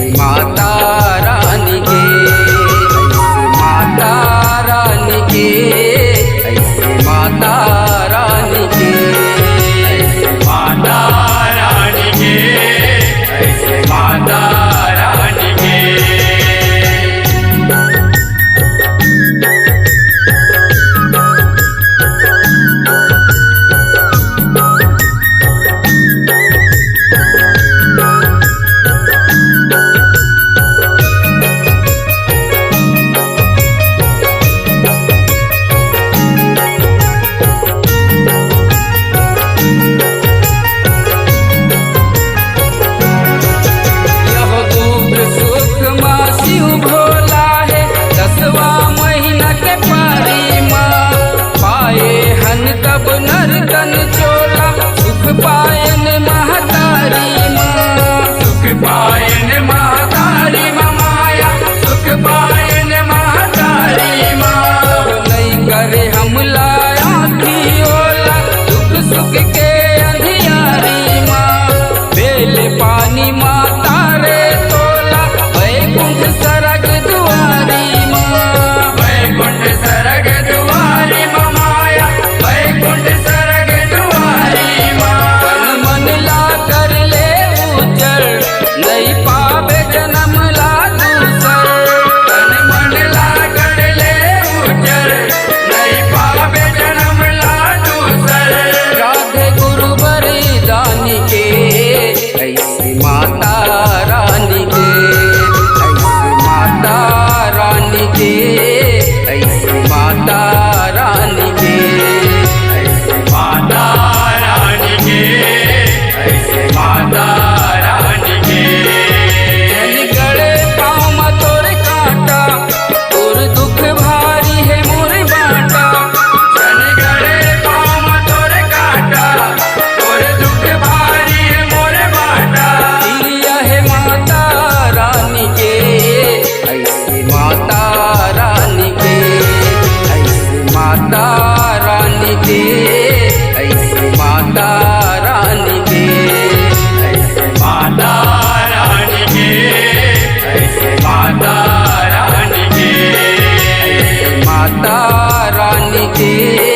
ऐसे माता रानी के, ऐसे माता रानी के, ऐसे माता रानी के, ऐसे माता रानी के, ऐसे माता रानी के। नर्तन चोला सुख पायन महतारी माँ, सुख पायन महतारी माँ, माया सुख पायन महतारी माँ। नहीं करे हमला आँखी ओला दुख सुख के अंधियारी माँ। बेल पानी माँ तारे तोला वैकुंठ सरग दुआरी माँ, वैकुंठ सरग दुआरी माँ, माया वैकुंठ सरग दुआरी माँ। तन मन ला कर ले उजर नहीं पावे जन्म ला दूसर, तन मन ला कर ले उजर नहीं पावे जन्म ला दूसर। राधे गुरु बरदानी के ऐसी माता रानी के, ऐसी माता रानी के, ऐसी माता रानी के, ऐसे माता रानी के, ऐसे माता रानी के। जन गड़े पाँव में तोर कांटा तोर दुख भारी है मोर बाटा, जन गड़े पाँव में तोर कांटा तोर दुख भारी है मोर बाटा। दिया है माता रानी के, ऐसी माता रानी के, ऐसी माता रानी के, ऐसे माता रानी के, ऐसे माता रानी के, ऐसे माता रानी के, ऐसे माता रानी के।